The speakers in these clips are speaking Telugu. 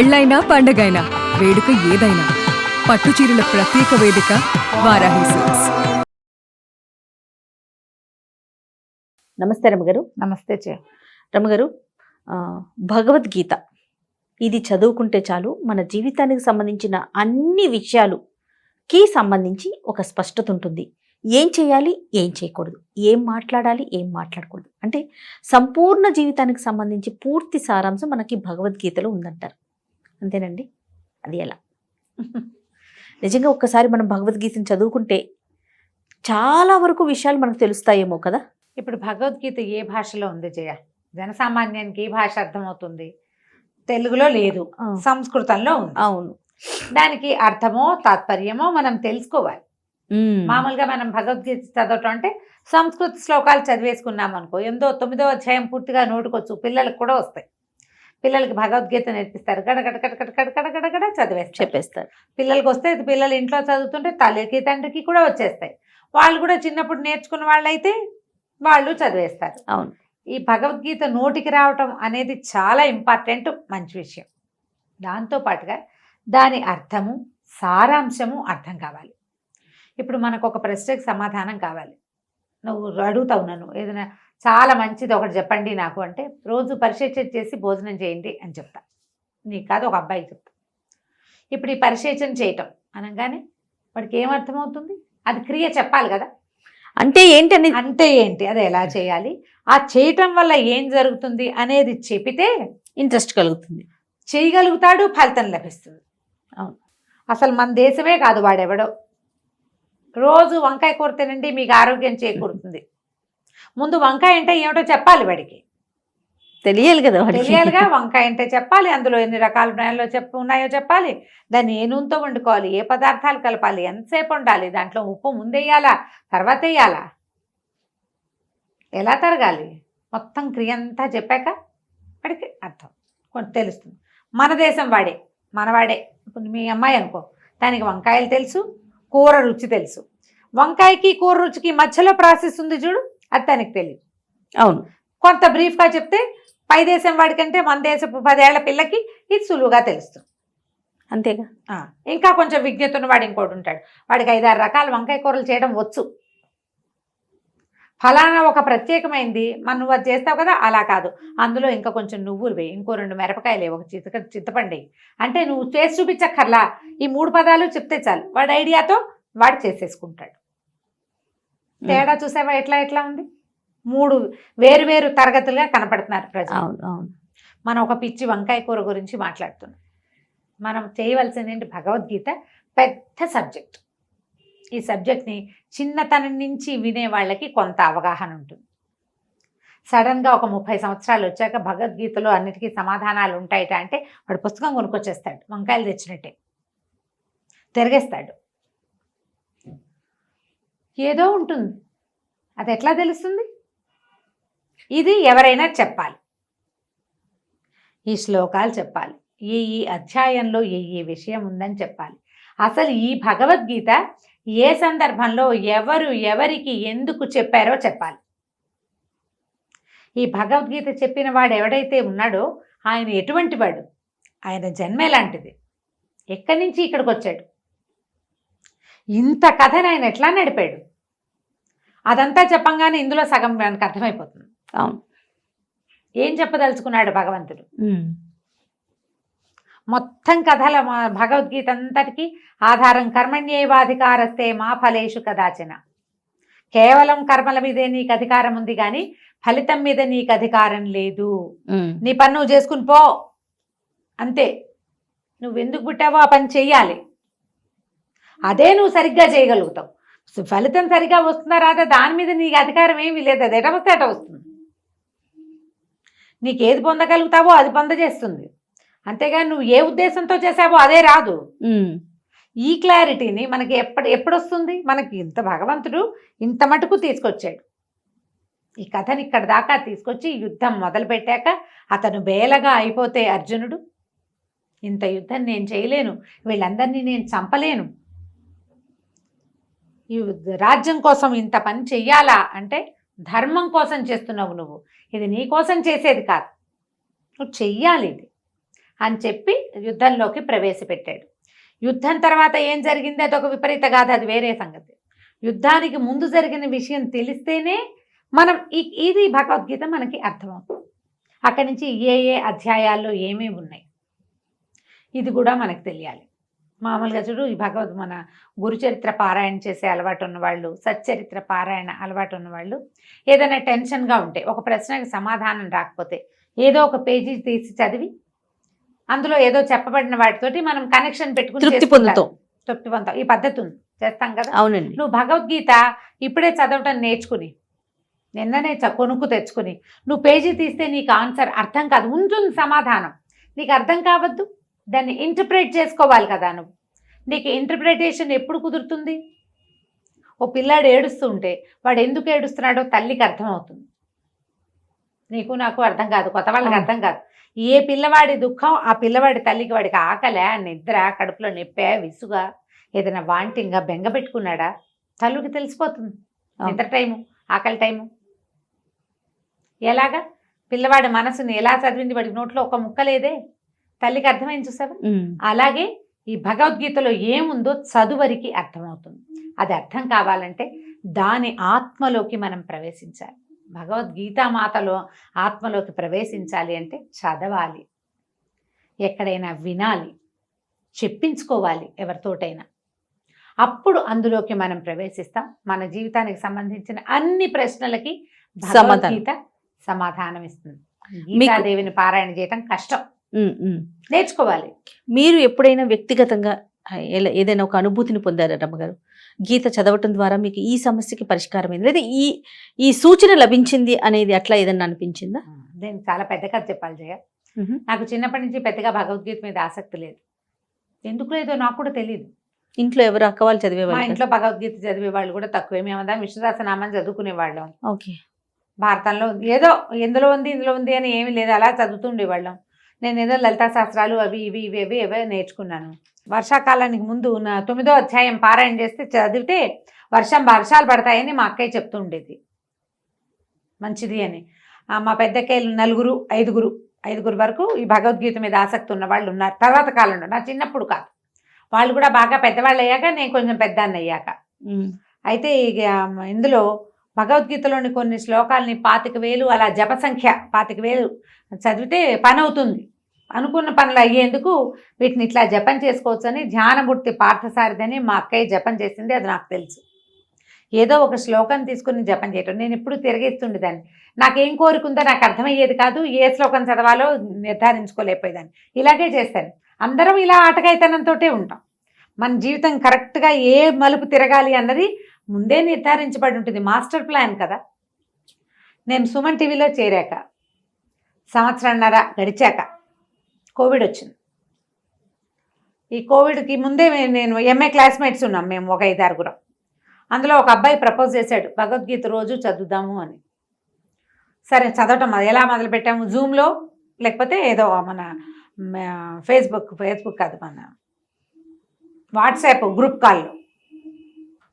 పెళ్ళైనా పండగైనా వేడుక ఏదైనా పట్టుచీరల ప్రత్యేక వేదిక వారాహి సిల్క్స్. నమస్తే రమగారు. నమస్తే రమగారు, భగవద్గీత ఇది చదువుకుంటే చాలు మన జీవితానికి సంబంధించిన అన్ని విషయాలుకి సంబంధించి ఒక స్పష్టత ఉంటుంది. ఏం చేయాలి, ఏం చేయకూడదు, ఏం మాట్లాడాలి, ఏం మాట్లాడకూడదు అంటే సంపూర్ణ జీవితానికి సంబంధించి పూర్తి సారాంశం మనకి భగవద్గీతలో ఉందంటారు. అంతేనండి? అది ఎలా? నిజంగా ఒక్కసారి మనం భగవద్గీతను చదువుకుంటే చాలా వరకు విషయాలు మనకు తెలుస్తాయేమో కదా. ఇప్పుడు భగవద్గీత ఏ భాషలో ఉంది జయ? జనసామాన్యానికి ఏ భాష అర్థమవుతుంది? తెలుగులో లేదు, సంస్కృతంలో ఉంది. అవును. దానికి అర్థమో తాత్పర్యమో మనం తెలుసుకోవాలి. మామూలుగా మనం భగవద్గీత చదవటం అంటే సంస్కృత శ్లోకాలు చదివేసుకున్నాం అనుకో, 9వ అధ్యాయం పూర్తిగా నోటుకొచ్చు, పిల్లలకు కూడా వస్తాయి. పిల్లలకి భగవద్గీత నేర్పిస్తారు, గడగడ గడగడ గడగడ గడగడ చదివేస్తారు, చెప్పేస్తారు. పిల్లలకి వస్తే పిల్లలు ఇంట్లో చదువుతుంటే తల్లికి తండ్రికి కూడా వచ్చేస్తాయి. వాళ్ళు కూడా చిన్నప్పుడు నేర్చుకున్న వాళ్ళైతే వాళ్ళు చదివేస్తారు. అవును. ఈ భగవద్గీత నోటికి రావటం అనేది చాలా ఇంపార్టెంట్, మంచి విషయం. దాంతోపాటుగా దాని అర్థము, సారాంశము అర్థం కావాలి. ఇప్పుడు మనకు ఒక ప్రశ్నకి సమాధానం కావాలి. నువ్వు అడుగుతావు నన్ను ఏదైనా చాలా మంచిది ఒకటి చెప్పండి నాకు అంటే, రోజు పరిశేచన చేసి భోజనం చేయండి అని చెప్తా. నీకు కాదు, ఒక అబ్బాయికి చెప్తా. ఇప్పుడు ఈ పరిశేచన చేయటం అనగానే వాడికి ఏమర్థమవుతుంది? అది క్రియ చెప్పాలి కదా. అంటే ఏంటి అని, అంటే ఏంటి, అది ఎలా చేయాలి, ఆ చేయటం వల్ల ఏం జరుగుతుంది అనేది చెబితే ఇంట్రెస్ట్ కలుగుతుంది, చేయగలుగుతాడు, ఫలితం లభిస్తుంది. అవును. అసలు మన దేశమే కాదు, వాడెవడో రోజు వంకాయ కూర తినండి మీకు ఆరోగ్యం చేకూరుతుంది. ముందు వంకాయ అంటే ఏమిటో చెప్పాలి, వాడికి తెలియాలి కదా, తెలియాలిగా. వంకాయ అంటే చెప్పాలి, అందులో ఎన్ని రకాల ఉన్నాయో చెప్పాలి, దాన్ని ఏ నూనెతో వండుకోవాలి, ఏ పదార్థాలు కలపాలి, ఎంతసేపు ఉండాలి, దాంట్లో ఉప్పు ముందేయాలా తర్వాత వేయాలా, ఎలా తరగాలి, మొత్తం క్రియ అంతా చెప్పాక వాడికి అర్థం కొంచెం తెలుస్తుంది. మన దేశం వాడే, మనవాడే. ఇప్పుడు మీ అమ్మాయి అనుకో, దానికి వంకాయలు తెలుసు, కూర రుచి తెలుసు. వంకాయకి కూర రుచికి మధ్యలో ప్రాసెస్ ఉంది చూడు, అది తనకి తెలియదు. అవును. కొంత బ్రీఫ్గా చెప్తే పై దేశం వాడికంటే మన దేశపు 10 ఏళ్ల పిల్లకి ఇది సులువుగా తెలుస్తుంది. అంతేగా. ఇంకా కొంచెం విజ్ఞత ఉన్నవాడు ఇంకోటి ఉంటాడు, వాడికి 5-6 రకాల వంకాయ కూరలు చేయడం వచ్చు. ఫలానా ఒక ప్రత్యేకమైంది నువ్వు అది చేస్తావు కదా, అలా కాదు, అందులో ఇంకా కొంచెం నువ్వులు వేయి, ఇంకో 2 మిరపకాయలు వేయి, ఒక చింతపండు వేయి అంటే నువ్వు చేసి చూపించక్కర్లా, ఈ 3 పదాలు చెప్తే చాలు, వాడి ఐడియాతో వాడు చేసేసుకుంటాడు. తేడా చూసావా ఎట్లా ఎట్లా ఉంది? 3 వేరు తరగతులుగా కనపడుతున్నారు ప్రజలు. అవును. మనం ఒక పిచ్చి వంకాయ కూర గురించి మాట్లాడుతున్నాం. మనం చేయవలసింది ఏంటి? భగవద్గీత పెద్ద సబ్జెక్ట్. ఈ సబ్జెక్ట్ని చిన్నతనం నుంచి వినే వాళ్ళకి కొంత అవగాహన ఉంటుంది. సడన్గా ఒక 30 సంవత్సరాలు వచ్చాక భగవద్గీతలో అన్నిటికీ సమాధానాలు ఉంటాయట అంటే వాడు పుస్తకం కొనుక్కొచ్చేస్తాడు, వంకాయలు తెచ్చినట్టే తిరిగేస్తాడు. ఏదో ఉంటుంది, అది ఎట్లా తెలుస్తుంది? ఇది ఎవరైనా చెప్పాలి, ఈ శ్లోకాలు చెప్పాలి, ఈ అధ్యాయంలో ఏ విషయం ఉందని చెప్పాలి. అసలు ఈ భగవద్గీత ఏ సందర్భంలో ఎవరికి ఎందుకు చెప్పారో చెప్పాలి. ఈ భగవద్గీత చెప్పిన వాడు ఎవడైతే ఉన్నాడో ఆయన ఎటువంటి వాడు, ఆయన జన్మ ఎలాంటిది, ఎక్కడి నుంచి ఇక్కడికి వచ్చాడు, ఇంత కథను ఆయన ఎట్లా నడిపాడు, అదంతా చెప్పంగానే ఇందులో సగం మనకు అర్థమైపోతుంది. అవును. ఏం చెప్పదలుచుకున్నాడు భగవంతుడు? మొత్తం కథల భగవద్గీత అంతటికి ఆధారం కర్మణ్యేవాధికారస్తే మా ఫలేషు కదాచన. కేవలం కర్మల మీదే నీకు అధికారం ఉంది కానీ ఫలితం మీద నీకు అధికారం లేదు. నీ పని నువ్వు చేసుకుని పో అంతే. నువ్వు ఎందుకు పుట్టావో ఆ పని చెయ్యాలి, అదే నువ్వు సరిగ్గా చేయగలుగుతావు. ఫలితం సరిగ్గా వస్తుందా రాదా దాని మీద నీకు అధికారం ఏమీ లేదు, అది ఎట వస్తే అట వస్తుంది. నీకేది పొందగలుగుతావో అది పొందజేస్తుంది, అంతేగాని నువ్వు ఏ ఉద్దేశంతో చేసావో అదే రాదు. ఈ క్లారిటీని మనకి ఎప్పుడు వస్తుంది? మనకి ఇంత భగవంతుడు ఇంత మటుకు తీసుకొచ్చాడు. ఈ కథని ఇక్కడ దాకా తీసుకొచ్చి యుద్ధం మొదలు పెట్టాక అతను బేలగా అయిపోతే అర్జునుడు, ఇంత యుద్ధం నేను చేయలేను, వీళ్ళందరినీ నేను చంపలేను, ఈ రాజ్యం కోసం ఇంత పని చెయ్యాలా అంటే ధర్మం కోసం చేస్తున్నావు నువ్వు, ఇది నీ కోసం చేసేది కాదు, నువ్వు చెయ్యాలి ఇది అని చెప్పి యుద్ధంలోకి ప్రవేశపెట్టాడు. యుద్ధం తర్వాత ఏం జరిగింది అదొక విపరీత గాథ, అది వేరే సంగతి. యుద్ధానికి ముందు జరిగిన విషయం తెలిస్తేనే మనం ఇది భగవద్గీత మనకి అర్థమవుతుంది. అక్కడి నుంచి ఏ ఏ అధ్యాయాల్లో ఏమేమి ఉన్నాయి ఇది కూడా మనకు తెలియాలి. మామూలుగా చూడు, ఈ మన గురుచరిత్ర పారాయణ చేసే అలవాటు ఉన్నవాళ్ళు, సచ్చరిత్ర పారాయణ అలవాటు ఉన్నవాళ్ళు ఏదైనా టెన్షన్గా ఉంటే, ఒక ప్రశ్నకి సమాధానం రాకపోతే ఏదో ఒక పేజీ తీసి చదివి అందులో ఏదో చెప్పబడిన వాటితోటి మనం కనెక్షన్ పెట్టుకుని తృప్తి పొందుతాం. ఈ పద్ధతి ఉంది, చేస్తాం కదా. అవునండి. నువ్వు భగవద్గీత ఇప్పుడే చదవటం నేర్చుకుని నిన్ననే కొనుక్కు తెచ్చుకుని నువ్వు పేజీ తీస్తే నీకు ఆన్సర్ అర్థం కాదు, ఉంటుంది సమాధానం, నీకు అర్థం కావద్దు, దాన్ని ఇంటర్ప్రిట్ చేసుకోవాలి కదా నువ్వు. నీకు ఇంటర్ప్రిటేషన్ ఎప్పుడు కుదురుతుంది? ఓ పిల్లాడు ఏడుస్తుంటే వాడు ఎందుకు ఏడుస్తున్నాడో తల్లికి అర్థమవుతుంది, నీకు నాకు అర్థం కాదు, కొత్త వాళ్ళకి అర్థం కాదు. ఏ పిల్లవాడి దుఃఖం ఆ పిల్లవాడి తల్లికి, వాడికి ఆకలే, నిద్ర, కడుపులో నొప్పే, విసుగా, ఏదైనా వాంటింగా, బెంగ పెట్టుకున్నాడా, తల్లికి తెలిసిపోతుంది. నిద్ర టైము, ఆకలి టైము. ఎలాగా పిల్లవాడి మనసుని ఎలా చదివింది, వాడికి నోట్లో ఒక ముక్క లేదే, తల్లికి అర్థమైంది చూసావా. అలాగే ఈ భగవద్గీతలో ఏముందో చదువరికి అర్థమవుతుంది. అది అర్థం కావాలంటే దాని ఆత్మలోకి మనం ప్రవేశించాలి. భగవద్గీతామాతలో ఆత్మలోకి ప్రవేశించాలి అంటే చదవాలి, ఎక్కడైనా వినాలి, చెప్పించుకోవాలి ఎవరితోటైనా. అప్పుడు అందులోకి మనం ప్రవేశిస్తాం. మన జీవితానికి సంబంధించిన అన్ని ప్రశ్నలకి భగవద్గీత సమాధానం ఇస్తుంది. గీతాదేవిని పారాయణ చేయటం కష్టం, నేర్చుకోవాలి. మీరు ఎప్పుడైనా వ్యక్తిగతంగా ఏదైనా ఒక అనుభూతిని పొందారా రమ్మగారు? గీత చదవటం ద్వారా మీకు ఈ సమస్యకి పరిష్కారం అయింది, లేదా ఈ సూచన లభించింది అనేది అట్లా ఏదన్నా అనిపించిందా? నేను చాలా పెద్ద కథ చెప్పాలి జయ. నాకు చిన్నప్పటి నుంచి పెద్దగా భగవద్గీత మీద ఆసక్తి లేదు. ఎందుకు లేదో నాకు కూడా తెలియదు. ఇంట్లో ఎవరు అక్క వాళ్ళు చదివేవాళ్ళు? మా ఇంట్లో భగవద్గీత చదివే వాళ్ళు కూడా తక్కువే. మేమంతా విష్ణుదాసనామాన్ని చదువుకునేవాళ్ళం. ఓకే. భారతంలో ఏదో ఎందులో ఉంది ఇందులో ఉంది అని ఏమీ లేదు, అలా చదువుతుండేవాళ్ళం. నేను ఏదో లలితా శాస్త్రాలు అవి ఇవి నేర్చుకున్నాను. వర్షాకాలానికి ముందు 9వ అధ్యాయం పారాయణ చేస్తే చదివితే వర్షాలు పడతాయని మా అక్కయ్య చెప్తూ ఉండేది, మంచిది అని. మా పెద్దక్కయ్యలు 4, 5 వరకు ఈ భగవద్గీత మీద ఆసక్తి ఉన్న వాళ్ళు ఉన్నారు. తర్వాత కాలంలో, నా చిన్నప్పుడు కాదు, వాళ్ళు కూడా బాగా పెద్దవాళ్ళు అయ్యాక, నేను కొంచెం పెద్దాన్ని అయ్యాక. అయితే ఇందులో భగవద్గీతలోని కొన్ని శ్లోకాలని 25,000 అలా జప సంఖ్య 25,000 చదివితే పని అవుతుంది, అనుకున్న పనులు అయ్యేందుకు వీటిని ఇట్లా జపం చేసుకోవచ్చు అని ధ్యానమూర్తి పార్థసారథి మా అక్కయ్య జపం చేసింది, అది నాకు తెలుసు. ఏదో ఒక శ్లోకం తీసుకుని జపం చేయటం నేను ఎప్పుడు తిరిగేస్తుండేదాన్ని. నాకేం కోరుకుందో నాకు అర్థమయ్యేది కాదు, ఏ శ్లోకం చదవాలో నిర్ధారించుకోలేకపోయేదాన్ని. ఇలాగే చేస్తాను. అందరం ఇలా ఆటకాయితనంతో ఉంటాం. మన జీవితం కరెక్ట్గా ఏ మలుపు తిరగాలి అన్నది ముందే నిర్ధారించబడి ఉంటుంది, మాస్టర్ ప్లాన్ కదా. నేను సుమన్ టీవీలో చేరాక 1.5 సంవత్సరం గడిచాక కోవిడ్ వచ్చింది. ఈ కోవిడ్కి ముందే నేను ఎంఏ క్లాస్మేట్స్ ఉన్నాం మేము, ఒక 5-6. అందులో ఒక అబ్బాయి ప్రపోజ్ చేశాడు, భగవద్గీత రోజు చదువుదాము అని. సరే చదవటం ఎలా మొదలుపెట్టాము, జూమ్లో లేకపోతే ఏదో మన ఫేస్బుక్ కాదు, మన వాట్సాప్ గ్రూప్ కాల్లో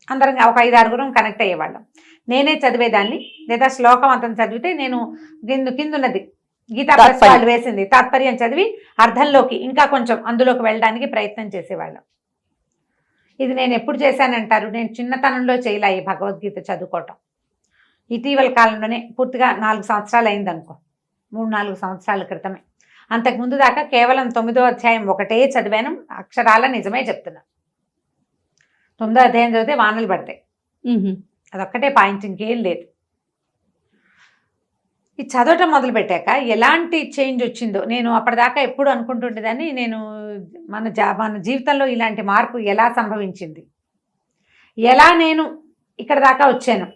అందరం ఒక 5-6 కనెక్ట్ అయ్యేవాళ్ళం. నేనే చదివేదాన్ని, లేదా శ్లోకం అంతా చదివితే నేను కిందున్నది గీతా ప్రెస్ వాళ్ళు వేసింది తాత్పర్యం చదివి అర్థంలోకి ఇంకా కొంచెం అందులోకి వెళ్ళడానికి ప్రయత్నం చేసేవాళ్ళం. ఇది నేను ఎప్పుడు చేశానంటారు, నేను చిన్నతనంలో చేయలే ఈ భగవద్గీత చదువుకోవటం. ఇటీవల కాలంలోనే పూర్తిగా 4 సంవత్సరాలు అయిందనుకో, 3-4 సంవత్సరాల క్రితమే. అంతకుముందు దాకా కేవలం 9వ అధ్యాయం ఒకటే చదివాను, అక్షరాల నిజమే చెప్తున్నా. 9వ అధ్యాయం చదివితే వానలు పడతాయి, అదొక్కటే పాయింట్, ఇంకేం లేదు. ఈ చదవటం మొదలుపెట్టాక ఎలాంటి చేంజ్ వచ్చిందో నేను అప్పటిదాకా ఎప్పుడు అనుకుంటుండేదాన్ని, నేను మన జీవితంలో ఇలాంటి మార్పు ఎలా సంభవించింది, ఎలా నేను ఇక్కడ దాకా వచ్చాను,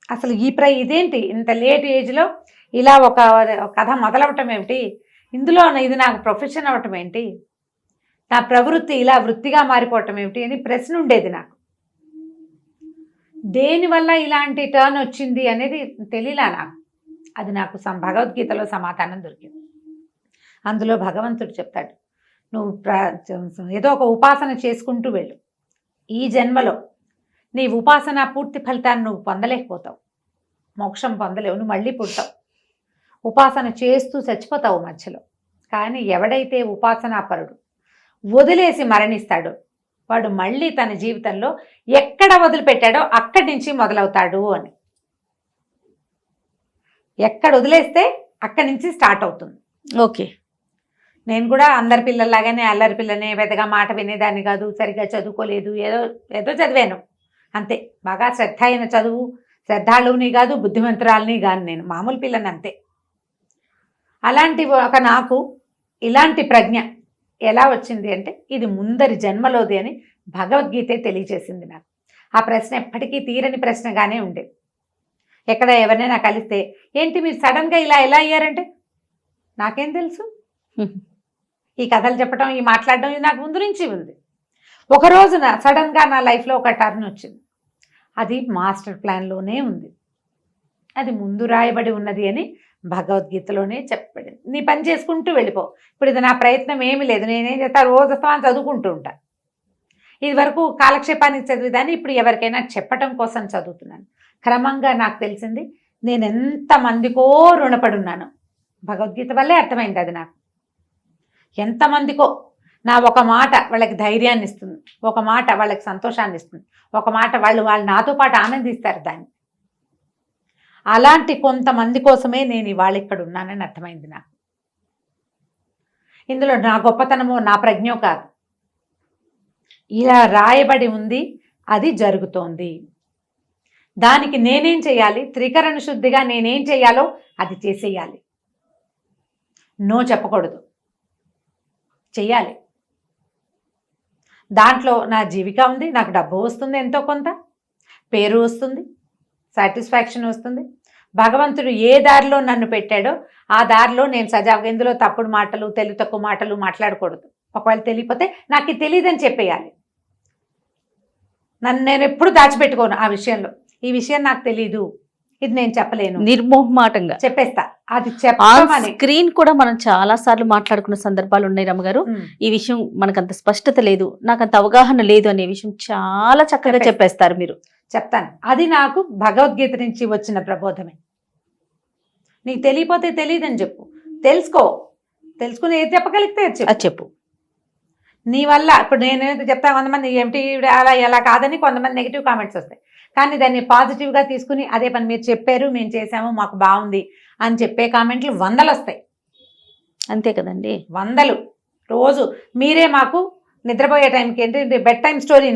అసలు ఇదేంటి ఇంత లేట్ ఏజ్లో ఇలా ఒక కథ మొదలవటం ఏమిటి, ఇందులో ఇది నాకు ప్రొఫెషన్ అవ్వటం ఏంటి, నా ప్రవృత్తి ఇలా వృత్తిగా మారిపోవటం ఏమిటి అని ప్రశ్న ఉండేది నాకు. దేనివల్ల ఇలాంటి టర్న్ వచ్చింది అనేది తెలియలా నాకు. అది నాకు భగవద్గీతలో సమాధానం దొరికింది. అందులో భగవంతుడు చెప్తాడు, నువ్వు ఏదో ఒక ఉపాసన చేసుకుంటూ వెళ్ళు, ఈ జన్మలో నీ ఉపాసన పూర్తి ఫలితాన్ని నువ్వు పొందలేకపోతావు, మోక్షం పొందలేవు, నువ్వు మళ్ళీ పుడతావు, ఉపాసన చేస్తూ చచ్చిపోతావు మధ్యలో. కానీ ఎవడైతే ఉపాసనాపరుడు వదిలేసి మరణిస్తాడో వాడు మళ్ళీ తన జీవితంలో ఎక్కడ వదిలిపెట్టాడో అక్కడి నుంచి మొదలవుతాడు అని. ఎక్కడ వదిలేస్తే అక్కడి నుంచి స్టార్ట్ అవుతుంది. ఓకే. నేను కూడా అందరి పిల్లల్లాగానే అల్లరి పిల్లనే, పెద్దగా మాట వినేదాన్ని కాదు, సరిగ్గా చదువుకోలేదు, ఏదో చదివాను అంతే. బాగా శ్రద్ధ అయిన చదువు, శ్రద్ధాళువుని కాదు, బుద్ధిమంతురాలని కాదు, నేను మామూలు పిల్లని అంతే. అలాంటి ఒక నాకు ఇలాంటి ప్రజ్ఞ ఎలా వచ్చింది అంటే ఇది ముందరి జన్మలోది అని భగవద్గీతే తెలియజేసింది నాకు. ఆ ప్రశ్న ఎప్పటికీ తీరని ప్రశ్నగానే ఉండేది. ఎక్కడ ఎవరినైనా కలిస్తే ఏంటి మీరు సడన్గా ఇలా ఎలా అయ్యారంటే నాకేం తెలుసు, ఈ కథలు చెప్పడం, ఈ మాట్లాడడం ఇది నాకు ముందు నుంచి ఉంది. ఒక రోజున సడన్గా నా లైఫ్లో ఒక టర్న్ వచ్చింది. అది మాస్టర్ ప్లాన్లోనే ఉంది, అది ముందు రాయబడి ఉన్నది అని భగవద్గీతలోనే చెప్పబడింది. నీ పని చేసుకుంటూ వెళ్ళిపో. ఇప్పుడు ఇది నా ప్రయత్నం ఏమీ లేదు, నేనేం చేస్తా, రోజు వస్తామని చదువుకుంటూ ఉంటా. ఇది వరకు కాలక్షేపానికి చదివేదాన్ని, ఇప్పుడు ఎవరికైనా చెప్పటం కోసం చదువుతున్నాను. క్రమంగా నాకు తెలిసింది నేను ఎంతమందికో రుణపడున్నాను. భగవద్గీత వల్లే అర్థమైంది అది నాకు. ఎంతమందికో నా ఒక మాట వాళ్ళకి ధైర్యాన్ని ఇస్తుంది, ఒక మాట వాళ్ళకి సంతోషాన్ని ఇస్తుంది, ఒక మాట వాళ్ళు నాతో పాటు ఆనందిస్తారు దాన్ని. అలాంటి కొంతమంది కోసమే నేను ఇవాళ ఇక్కడ ఉన్నానని అర్థమైంది నాకు. ఇందులో నా గొప్పతనమో నా ప్రజ్ఞో కాదు, ఇలా రాయబడి ఉంది, అది జరుగుతోంది. దానికి నేనేం చేయాలి, త్రికరణ శుద్ధిగా నేనేం చేయాలో అది చేసేయాలి. నో చెప్పకూడదు, చెయ్యాలి. దాంట్లో నా జీవిక ఉంది, నాకు డబ్బు వస్తుంది, ఎంతో కొంత పేరు వస్తుంది, సాటిస్ఫాక్షన్ వస్తుంది. భగవంతుడు ఏ దారిలో నన్ను పెట్టాడో ఆ దారిలో నేను సజావుగా, ఇందులో తప్పుడు మాటలు, తెలివి తక్కువ మాటలు మాట్లాడకూడదు. ఒకవేళ తెలియకపోతే నాకు ఇది తెలియదని చెప్పేయాలి. నేను ఎప్పుడు దాచిపెట్టుకోను ఆ విషయంలో. ఈ విషయం నాకు తెలీదు, ఇది నేను చెప్పలేను, నిర్మోహమాటంగా చెప్పేస్తా. అది చెప్పమని స్క్రీన్ కూడా మనం చాలా సార్లు మాట్లాడుకున్న సందర్భాలు ఉన్నాయి రమ్మగారు. ఈ విషయం మనకంత స్పష్టత లేదు, నాకంత అవగాహన లేదు అనే విషయం చాలా చక్కగా చెప్పేస్తారు మీరు. చెప్తాను, అది నాకు భగవద్గీత నుంచి వచ్చిన ప్రబోధమే. నీకు తెలియపోతే తెలియదని చెప్పు, తెలుసుకుని ఏది చెప్పగలిగితే అది చెప్పు. నీ వల్ల ఇప్పుడు నేనేది చెప్తా, కొంతమంది ఏమిటి అలా ఎలా కాదని కొంతమంది నెగిటివ్ కామెంట్స్ వస్తాయి. కానీ దాన్ని పాజిటివ్గా తీసుకుని అదే పని మీరు చెప్పారు, మేము చేసాము, మాకు బాగుంది అని చెప్పే కామెంట్లు 100 వస్తాయి. అంతే కదండి, 100 రోజు. మీరే మాకు నిద్రపోయే టైంకి ఏంటి బెడ్ టైం స్టోరీ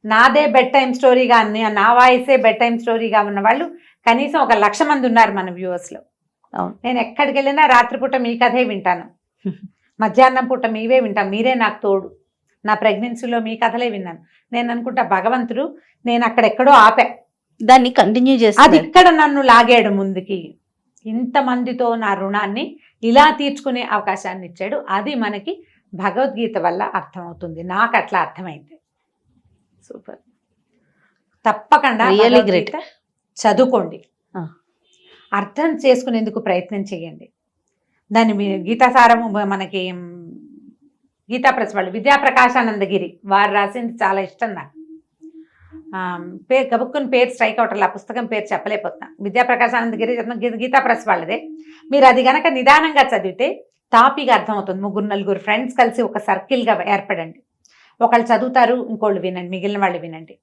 నాదే బెడ్ టైం స్టోరీగా, నా వాయిసే బెడ్ టైం స్టోరీగా ఉన్న వాళ్ళు కనీసం 1,00,000 మంది ఉన్నారు మన వ్యూవర్స్లో. నేను ఎక్కడికి వెళ్ళినా రాత్రిపూట మీ కథే వింటాను, మధ్యాహ్నం పూట మీవే వింటాను. మీరే నాకు తోడు. నా ప్రెగ్నెన్సీలో మీ కథలే విన్నాను. నేను అనుకుంటా భగవంతుడు నేను అక్కడెక్కడో ఆపా, దాన్ని కంటిన్యూ చేసి అది ఇక్కడ నన్ను లాగాడు ముందుకి. ఇంతమందితో నా రుణాన్ని ఇలా తీర్చుకునే అవకాశాన్ని ఇచ్చాడు. అది మనకి భగవద్గీత వల్ల అర్థమవుతుంది. నాకు అట్లా అర్థమైంది. సూపర్. తప్పకుండా రియల్లీ గ్రేట్. చదువుకోండి, అర్థం చేసుకునేందుకు ప్రయత్నం చేయండి. దాన్ని గీతాసారము మనకి గీతా ప్రెస్ వాళ్ళు విద్యాప్రకాశానందగిరి వారు రాసింది చాలా ఇష్టం నాకు. గబుక్కుని పేరు స్ట్రైక్ అవుట్, ఆ పుస్తకం పేరు చెప్పలేకపోతున్నా. విద్యాప్రకాశానందగిరి గీతా ప్రెస్ వాళ్ళదే. మీరు అది గనక నిదానంగా చదివితే తాపీగా అర్థమవుతుంది. 3-4 ఫ్రెండ్స్ కలిసి ఒక సర్కిల్గా ఏర్పడండి. ఒకళ్ళు చదువుతారు, ఇంకోళ్ళు వినండి, మిగిలిన వాళ్ళు వినండి.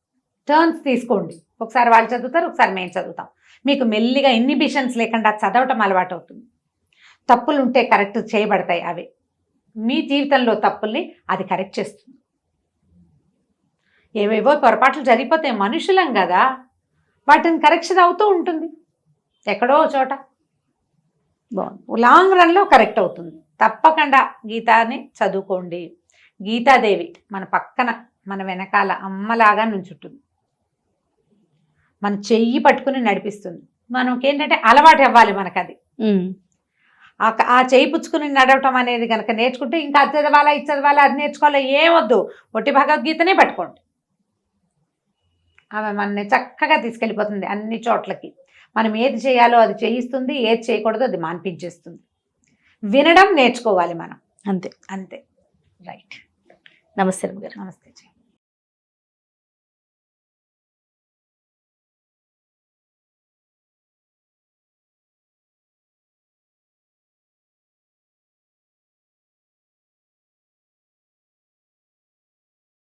టర్న్స్ తీసుకోండి. ఒకసారి వాళ్ళు చదువుతారు, ఒకసారి మేము చదువుతాం. మీకు మెల్లిగా ఇన్హిబిషన్స్ లేకుండా చదవటం అలవాటు అవుతుంది. తప్పులు ఉంటే కరెక్ట్ చేయబడతాయి. అవి మీ జీవితంలో తప్పుల్ని అది కరెక్ట్ చేస్తుంది. ఏవేవో పొరపాట్లు జరిగిపోతాయి, మనుషులం కదా, వాటిని కరెక్షన్ అవుతూ ఉంటుంది ఎక్కడో చోట. లాంగ్ రన్లో కరెక్ట్ అవుతుంది. తప్పకుండా గీతాని చదువుకోండి. గీతాదేవి మన పక్కన, మన వెనకాల అమ్మలాగా నుంచుంటుంది. మన చెయ్యి పట్టుకుని నడిపిస్తుంది. మనకేంటంటే అలవాటు అవ్వాలి మనకు అది. ఆ చేయి పుచ్చుకుని నడవటం అనేది కనుక నేర్చుకుంటే ఇంకా అది చదవాలా, ఇది చదవాలా, అది నేర్చుకోవాలా ఏమొద్దు, ఒట్టి భగవద్గీతనే పట్టుకోండి. ఆమె మనని చక్కగా తీసుకెళ్ళిపోతుంది అన్ని చోట్లకి. మనం ఏది చేయాలో అది చేయిస్తుంది, ఏది చేయకూడదో అది మాన్పించేస్తుంది. వినడం నేర్చుకోవాలి మనం, అంతే. రైట్. నమస్తే. నమస్తే.